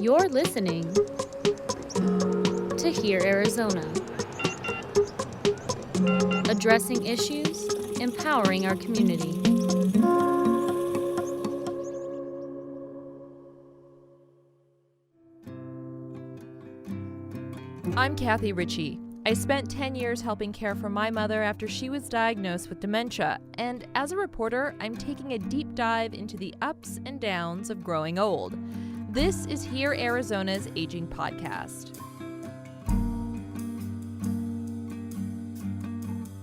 You're listening to Hear Arizona, addressing issues, empowering our community. I'm Kathy Ritchie. I spent 10 years helping care for my mother after she was diagnosed with dementia, and as a reporter, I'm taking a deep dive into the ups and downs of growing old. This is Hear Arizona's Aging Podcast.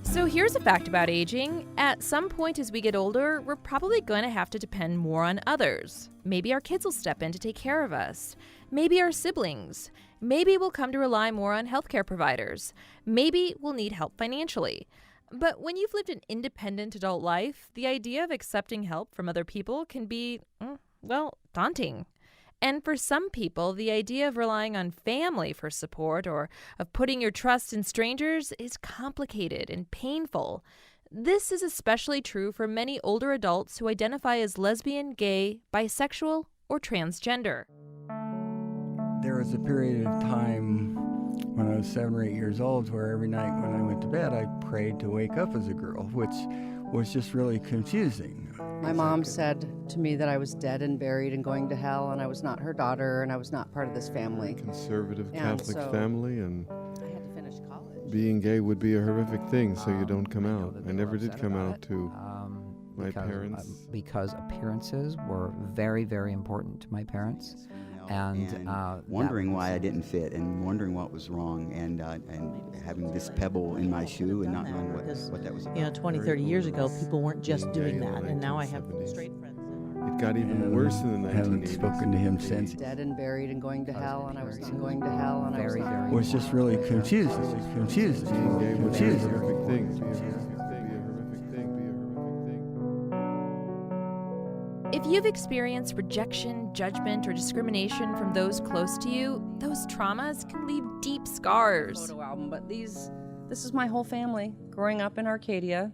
So here's a fact about aging. At some point as we get older, we're probably going to have to depend more on others. Maybe our kids will step in to take care of us. Maybe our siblings. Maybe we'll come to rely more on healthcare providers. Maybe we'll need help financially. But when you've lived an independent adult life, the idea of accepting help from other people can be, daunting. And for some people, the idea of relying on family for support or of putting your trust in strangers is complicated and painful. This is especially true for many older adults who identify as lesbian, gay, bisexual, or transgender. There was a period of time when I was 7 or 8 years old where every night when I went to bed, I prayed to wake up as a girl, which was just really confusing. My mom said to me that I was dead and buried and going to hell, and I was not her daughter, and I was not part of this family. Conservative Catholic family, and I had to finish college. Being gay would be a horrific thing, so you don't come out. I never did come out to my parents. Because appearances were very, very important to my parents. And wondering why I didn't fit and wondering what was wrong and having this pebble in my shoe and not knowing what that was about. 20, 30 years ago, people weren't just doing that, and now I have straight friends. It got even worse in the 1980s. I haven't spoken to him since. Dead and buried and going to hell, and I was not going to hell, and I was not. It was just really confusing. Being gay would be a horrific thing. If you've experienced rejection, judgment, or discrimination from those close to you, those traumas can leave deep scars. Photo album, but this is my whole family growing up in Arcadia.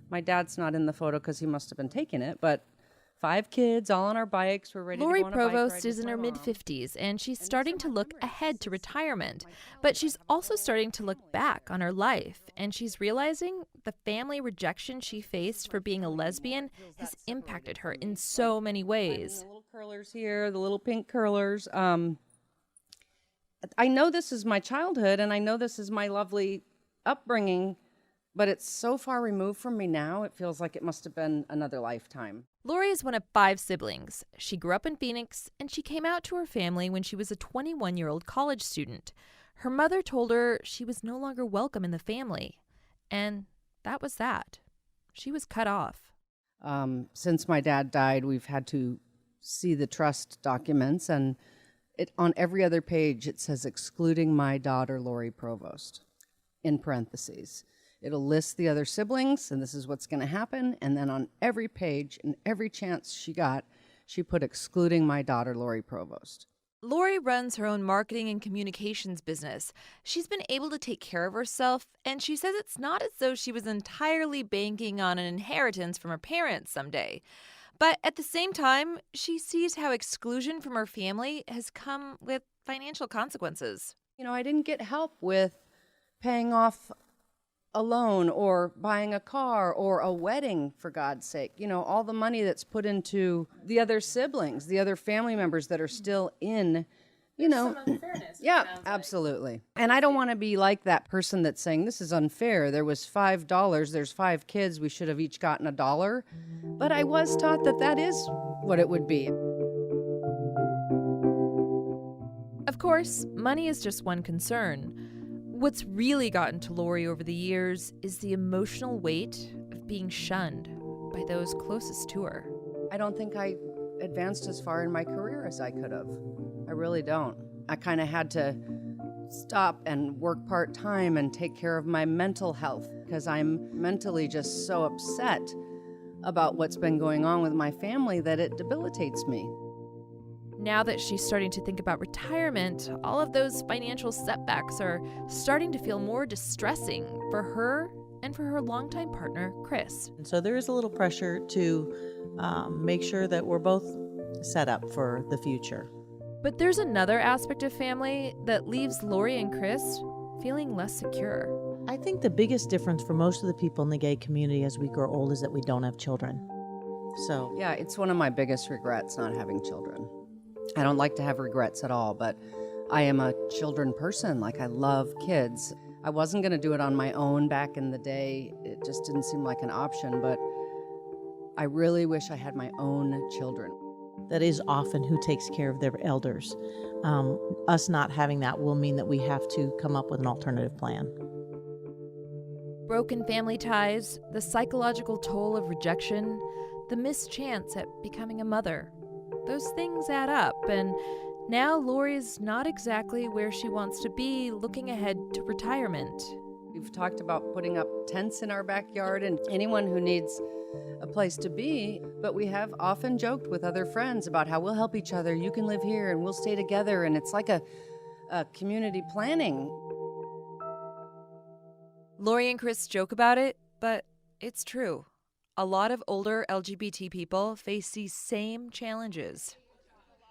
My dad's not in the photo because he must have been taking it, but 5 kids, all on our bikes. We're ready to go on a bike ride. Lori Provost is in her mid-50s, and she's starting to look ahead to retirement. But she's also starting to look back on her life, and she's realizing the family rejection she faced for being a lesbian has impacted her in so many ways. The little curlers here, the little pink curlers. I know this is my childhood, and I know this is my lovely upbringing, but it's so far removed from me now, it feels like it must have been another lifetime. Lori is one of 5 siblings. She grew up in Phoenix, and she came out to her family when she was a 21-year-old college student. Her mother told her she was no longer welcome in the family, and that was that. She was cut off. Since my dad died, we've had to see the trust documents, and on every other page it says excluding my daughter, Lori Provost, in parentheses. It'll list the other siblings, and this is what's going to happen. And then on every page and every chance she got, she put excluding my daughter, Lori Provost. Lori runs her own marketing and communications business. She's been able to take care of herself, and she says it's not as though she was entirely banking on an inheritance from her parents someday. But at the same time, she sees how exclusion from her family has come with financial consequences. I didn't get help with paying off a loan or buying a car or a wedding, for God's sake. All the money that's put into the other siblings, the other family members that are still in, Some unfairness. Yeah, absolutely. And I don't want to be like that person that's saying, this is unfair. There was $5, there's 5 kids, we should have each gotten $1. But I was taught that is what it would be. Of course, money is just one concern. What's really gotten to Lori over the years is the emotional weight of being shunned by those closest to her. I don't think I advanced as far in my career as I could have. I really don't. I kind of had to stop and work part-time and take care of my mental health because I'm mentally just so upset about what's been going on with my family that it debilitates me. Now that she's starting to think about retirement, all of those financial setbacks are starting to feel more distressing for her and for her longtime partner, Chris. And so there is a little pressure to make sure that we're both set up for the future. But there's another aspect of family that leaves Lori and Chris feeling less secure. I think the biggest difference for most of the people in the gay community as we grow old is that we don't have children. So Yeah, it's one of my biggest regrets not having children. I don't like to have regrets at all, but I am a children person. Like, I love kids. I wasn't going to do it on my own back in the day. It just didn't seem like an option, but I really wish I had my own children. that is often who takes care of their elders. Us not having that will mean that we have to come up with an alternative plan. Broken family ties, the psychological toll of rejection, the missed chance at becoming a mother. Those things add up, and now Lori's not exactly where she wants to be looking ahead to retirement. We've talked about putting up tents in our backyard and anyone who needs a place to be, but we have often joked with other friends about how we'll help each other. You can live here and we'll stay together, and it's like a community planning. Lori and Chris joke about it, but it's true. A lot of older LGBT people face these same challenges.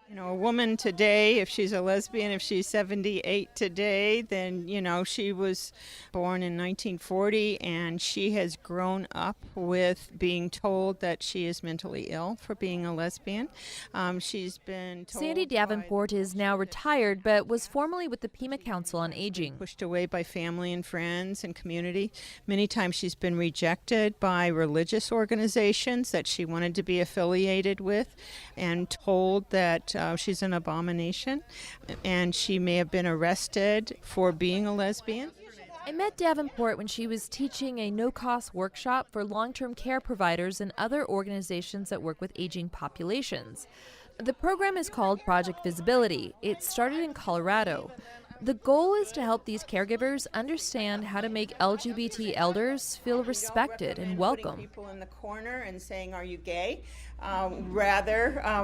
You know, a woman today, if she's a lesbian, if she's 78 today, then, you know, she was born in 1940 and she has grown up with being told that she is mentally ill for being a lesbian. She's been told Sandy Davenport is now retired, but was formerly with the Pima Council on Aging. pushed away by family and friends and community. Many times she's been rejected by religious organizations that she wanted to be affiliated with and told that she's an abomination, and she may have been arrested for being a lesbian. I met Davenport when she was teaching a no-cost workshop for long-term care providers and other organizations that work with aging populations. The program is called Project Visibility. It started in Colorado. The goal is to help these caregivers understand how to make LGBT elders feel respected and welcome. Putting people in the corner and saying, "Are you gay?"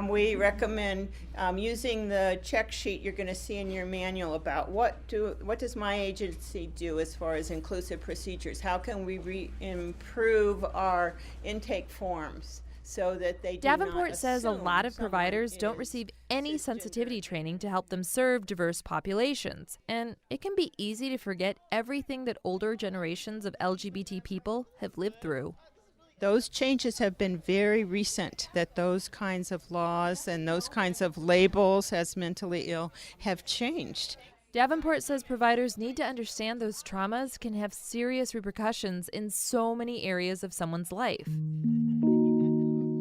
We recommend using the check sheet you're going to see in your manual about what does my agency do as far as inclusive procedures? How can we improve our intake forms? So that they do Davenport not says a lot of assume providers someone don't is receive any cisgender. sensitivity training to help them serve diverse populations, and it can be easy to forget everything that older generations of LGBT people have lived through. Those changes have been very recent, that those kinds of laws and those kinds of labels as mentally ill have changed. Davenport says providers need to understand those traumas can have serious repercussions in so many areas of someone's life.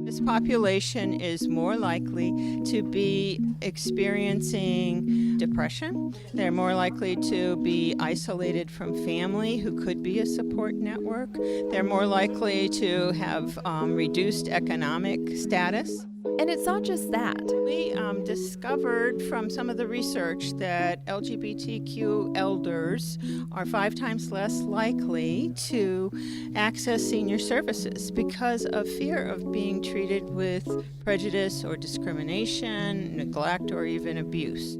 This population is more likely to be experiencing depression. They're more likely to be isolated from family who could be a support network. They're more likely to have reduced economic status. And it's not just that. We discovered from some of the research that LGBTQ elders are 5 times less likely to access senior services because of fear of being treated with prejudice or discrimination, neglect, or even abuse.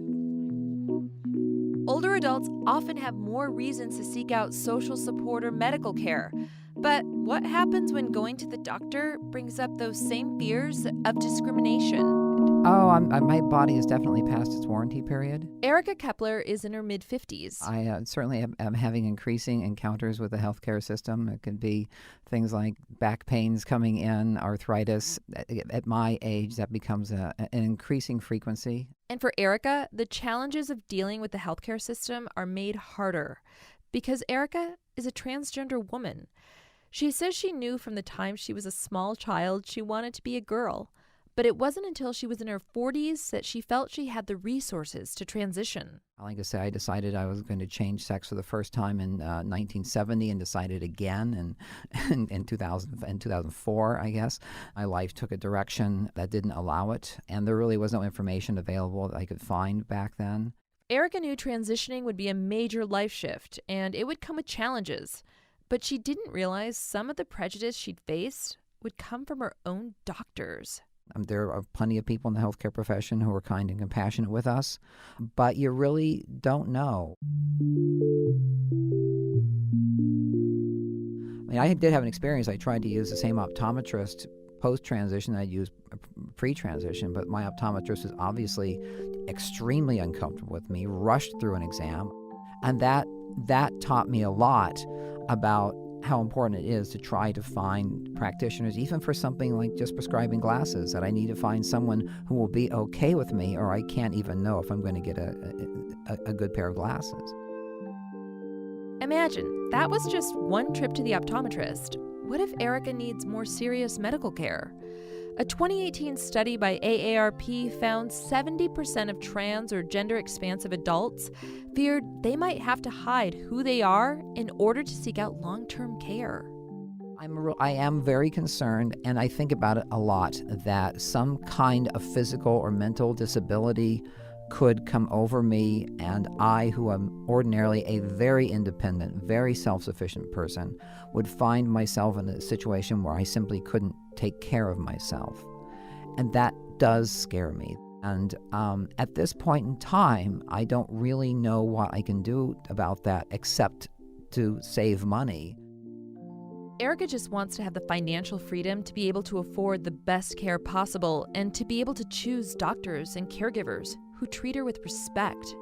Older adults often have more reasons to seek out social support or medical care. But what happens when going to the doctor brings up those same fears of discrimination? Oh, my body is definitely past its warranty period. Erica Kepler is in her mid-50s. I certainly am having increasing encounters with the healthcare system. It could be things like back pains coming in, arthritis. At my age, that becomes an increasing frequency. And for Erica, the challenges of dealing with the healthcare system are made harder because Erica is a transgender woman. She says she knew from the time she was a small child she wanted to be a girl, but it wasn't until she was in her 40s that she felt she had the resources to transition. Like I say, I decided I was going to change sex for the first time in 1970 and decided again in 2004, I guess. My life took a direction that didn't allow it, and there really was no information available that I could find back then. Erica knew transitioning would be a major life shift, and it would come with challenges. But she didn't realize some of the prejudice she'd faced would come from her own doctors. There are plenty of people in the healthcare profession who are kind and compassionate with us, but you really don't know. I did have an experience. I tried to use the same optometrist post-transition, I'd use pre-transition, but my optometrist was obviously extremely uncomfortable with me, rushed through an exam, and that taught me a lot about how important it is to try to find practitioners, even for something like just prescribing glasses, that I need to find someone who will be okay with me, or I can't even know if I'm going to get a good pair of glasses. Imagine, that was just one trip to the optometrist. What if Erica needs more serious medical care? A 2018 study by AARP found 70% of trans or gender-expansive adults feared they might have to hide who they are in order to seek out long-term care. I am very concerned, and I think about it a lot, that some kind of physical or mental disability could come over me, and I, who am ordinarily a very independent, very self-sufficient person, would find myself in a situation where I simply couldn't take care of myself. And that does scare me. And at this point in time, I don't really know what I can do about that except to save money. Erica just wants to have the financial freedom to be able to afford the best care possible and to be able to choose doctors and caregivers who treat her with respect.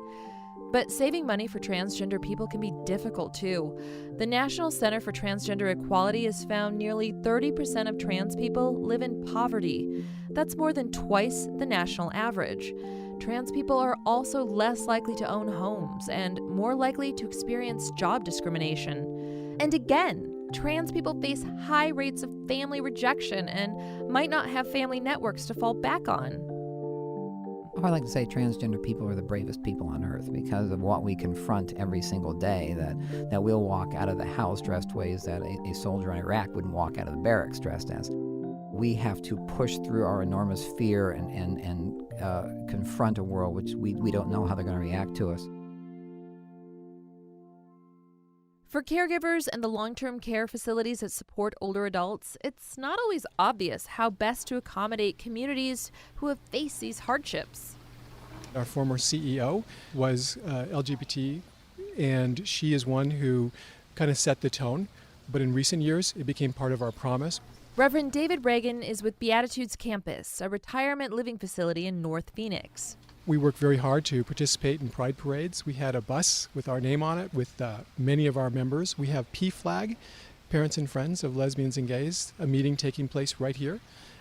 But saving money for transgender people can be difficult too. The National Center for Transgender Equality has found nearly 30% of trans people live in poverty. That's more than twice the national average. Trans people are also less likely to own homes and more likely to experience job discrimination. And again, trans people face high rates of family rejection and might not have family networks to fall back on. I like to say transgender people are the bravest people on earth because of what we confront every single day, that we'll walk out of the house dressed ways that a soldier in Iraq wouldn't walk out of the barracks dressed as. We have to push through our enormous fear and confront a world which we don't know how they're going to react to us. For caregivers and the long-term care facilities that support older adults, it's not always obvious how best to accommodate communities who have faced these hardships. Our former CEO was LGBT, and she is one who kind of set the tone. But in recent years, it became part of our promise. Reverend David Reagan is with Beatitudes Campus, a retirement living facility in North Phoenix. We worked very hard to participate in pride parades. We had a bus with our name on it with many of our members. We have PFLAG, Parents and Friends of Lesbians and Gays, a meeting taking place right here,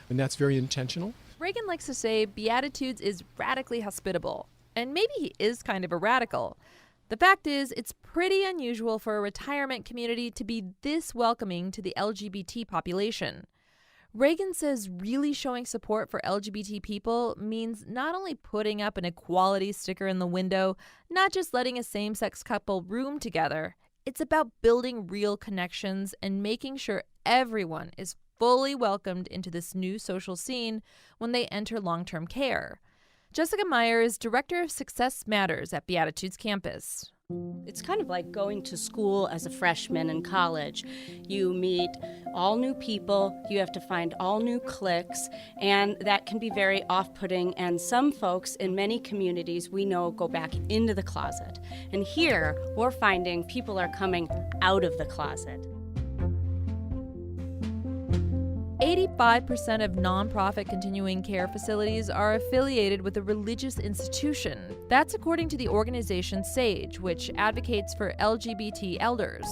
and that's very intentional. Reagan likes to say Beatitudes is radically hospitable, and maybe he is kind of a radical. The fact is, it's pretty unusual for a retirement community to be this welcoming to the LGBT population. Reagan says really showing support for LGBT people means not only putting up an equality sticker in the window, not just letting a same-sex couple room together. It's about building real connections and making sure everyone is fully welcomed into this new social scene when they enter long-term care. Jessica Meyer is Director of Success Matters at Beatitudes Campus. It's kind of like going to school as a freshman in college. You meet all new people, you have to find all new cliques, and that can be very off-putting, and some folks in many communities we know go back into the closet. And here, we're finding people are coming out of the closet. 85% of nonprofit continuing care facilities are affiliated with a religious institution. That's according to the organization SAGE, which advocates for LGBT elders.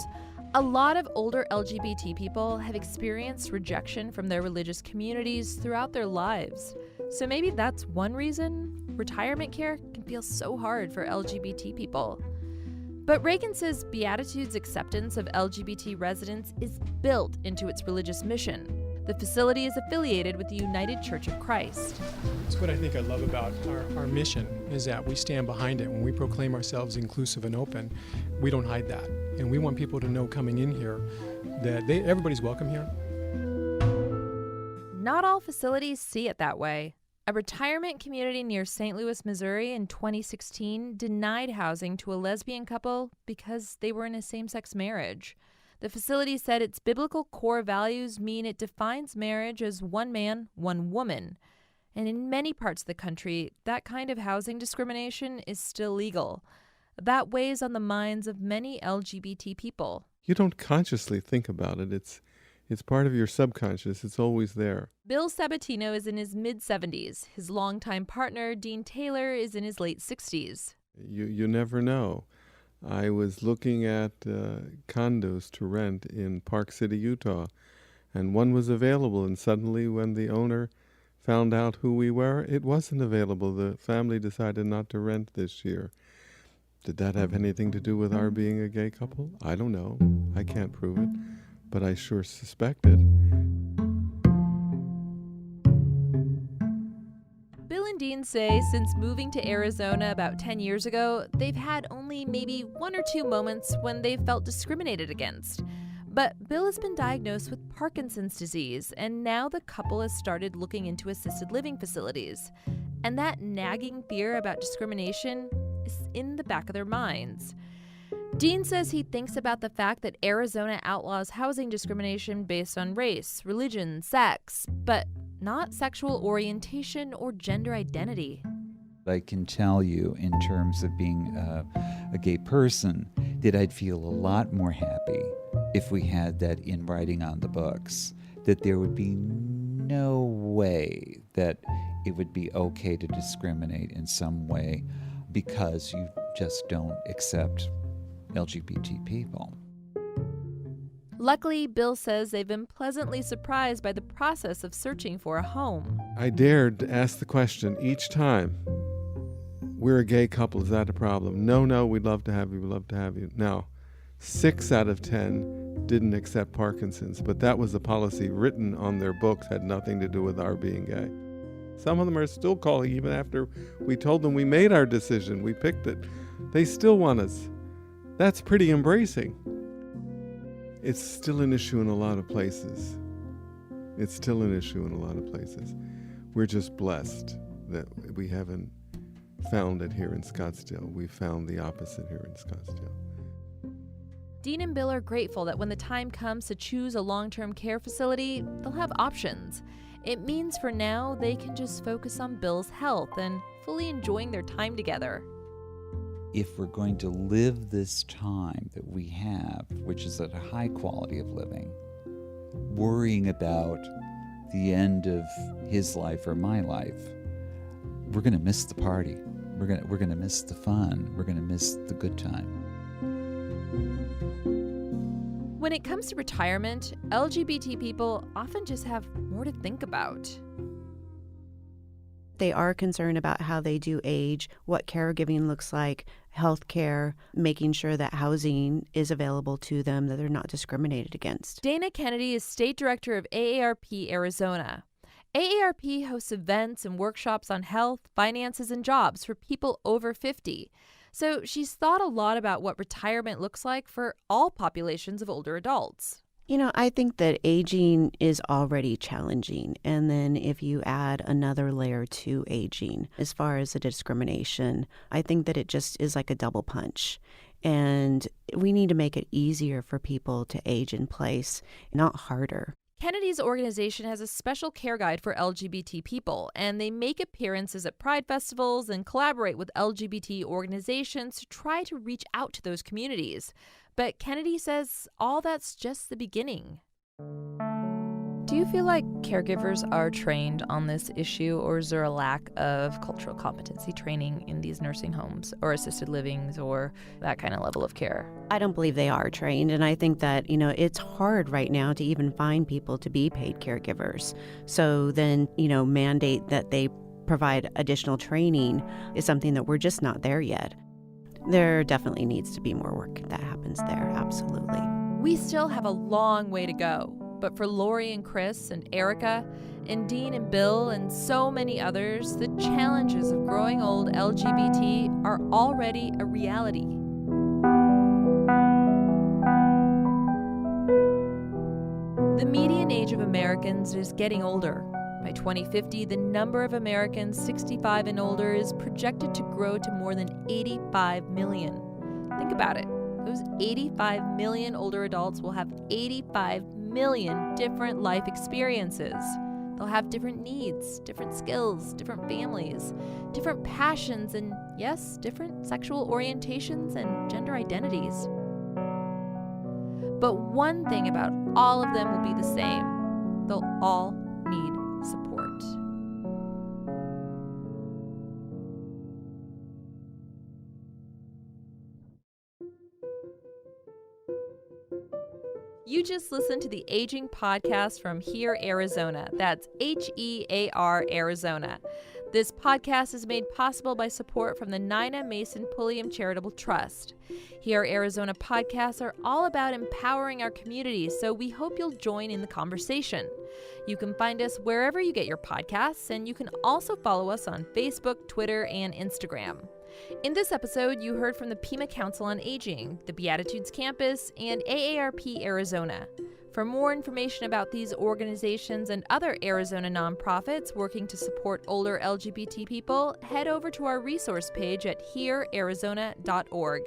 A lot of older LGBT people have experienced rejection from their religious communities throughout their lives. So maybe that's one reason retirement care can feel so hard for LGBT people. But Reagan says Beatitudes' acceptance of LGBT residents is built into its religious mission. The facility is affiliated with the United Church of Christ. That's what I think I love about our mission, is that we stand behind it. When we proclaim ourselves inclusive and open, we don't hide that. And we want people to know coming in here that everybody's welcome here. Not all facilities see it that way. A retirement community near St. Louis, Missouri in 2016 denied housing to a lesbian couple because they were in a same-sex marriage. The facility said its biblical core values mean it defines marriage as one man, one woman. And in many parts of the country, that kind of housing discrimination is still legal. That weighs on the minds of many LGBT people. You don't consciously think about it. It's It's part of your subconscious. It's always there. Bill Sabatino is in his mid-70s. His longtime partner, Dean Taylor, is in his late 60s. You never know. I was looking at condos to rent in Park City, Utah, and one was available, and suddenly when the owner found out who we were, it wasn't available. The family decided not to rent this year. Did that have anything to do with our being a gay couple? I don't know. I can't prove it, but I sure suspect it. Bill and Dean say since moving to Arizona about 10 years ago, they've had only maybe 1 or 2 moments when they've felt discriminated against. But Bill has been diagnosed with Parkinson's disease, and now the couple has started looking into assisted living facilities. And that nagging fear about discrimination is in the back of their minds. Dean says he thinks about the fact that Arizona outlaws housing discrimination based on race, religion, sex, but not sexual orientation or gender identity. I can tell you in terms of being a gay person that I'd feel a lot more happy if we had that in writing on the books, that there would be no way that it would be okay to discriminate in some way because you just don't accept LGBT people. Luckily, Bill says they've been pleasantly surprised by the process of searching for a home. I dared to ask the question each time, we're a gay couple, is that a problem? No, we'd love to have you, we'd love to have you. Now, 6 out of 10 didn't accept Parkinson's, but that was a policy written on their books, had nothing to do with our being gay. Some of them are still calling even after we told them we made our decision, we picked it. They still want us. That's pretty embracing. It's still an issue in a lot of places. We're just blessed that we haven't found it here in Scottsdale. We found the opposite here in Scottsdale. Dean and Bill are grateful that when the time comes to choose a long-term care facility, they'll have options. It means for now they can just focus on Bill's health and fully enjoying their time together. If we're going to live this time that we have, which is at a high quality of living, worrying about the end of his life or my life, we're going to miss the party. We're going to miss the fun. We're going to miss the good time. When it comes to retirement, LGBT people often just have more to think about. They are concerned about how they do age, what caregiving looks like, health care, making sure that housing is available to them, that they're not discriminated against. Dana Kennedy is state director of AARP Arizona. AARP hosts events and workshops on health, finances, and jobs for people over 50. So she's thought a lot about what retirement looks like for all populations of older adults. You know, I think that aging is already challenging. And then if you add another layer to aging, as far as the discrimination, I think that it just is like a double punch. And we need to make it easier for people to age in place, not harder. Kennedy's organization has a special care guide for LGBT people, and they make appearances at Pride festivals and collaborate with LGBT organizations to try to reach out to those communities. But Kennedy says all that's just the beginning. Do you feel like caregivers are trained on this issue, or is there a lack of cultural competency training in these nursing homes or assisted livings or that kind of level of care? I don't believe they are trained, and I think that, it's hard right now to even find people to be paid caregivers. So then, mandate that they provide additional training is something that we're just not there yet. There definitely needs to be more work that happens there, absolutely. We still have a long way to go. But for Lori and Chris and Erica and Dean and Bill and so many others, the challenges of growing old LGBT are already a reality. The median age of Americans is getting older. By 2050, the number of Americans 65 and older is projected to grow to more than 85 million. Think about it. Those 85 million older adults will have 85 million different life experiences. They'll have different needs, different skills, different families, different passions, and yes, different sexual orientations and gender identities. But one thing about all of them will be the same. They'll all need support. You just listened to the Aging Podcast from Here, Arizona. That's HEAR, Arizona. This podcast is made possible by support from the Nina Mason Pulliam Charitable Trust. Here, Arizona podcasts are all about empowering our community, so we hope you'll join in the conversation. You can find us wherever you get your podcasts, and you can also follow us on Facebook, Twitter, and Instagram. In this episode, you heard from the Pima Council on Aging, the Beatitudes Campus, and AARP Arizona. For more information about these organizations and other Arizona nonprofits working to support older LGBT people, head over to our resource page at herearizona.org.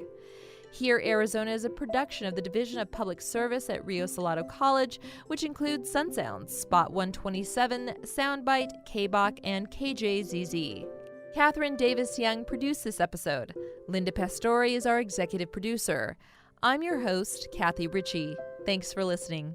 Here, Arizona is a production of the Division of Public Service at Rio Salado College, which includes Sunsounds, Spot 127, Soundbite, KBOC, and KJZZ. Catherine Davis-Young produced this episode. Linda Pastore is our executive producer. I'm your host, Kathy Ritchie. Thanks for listening.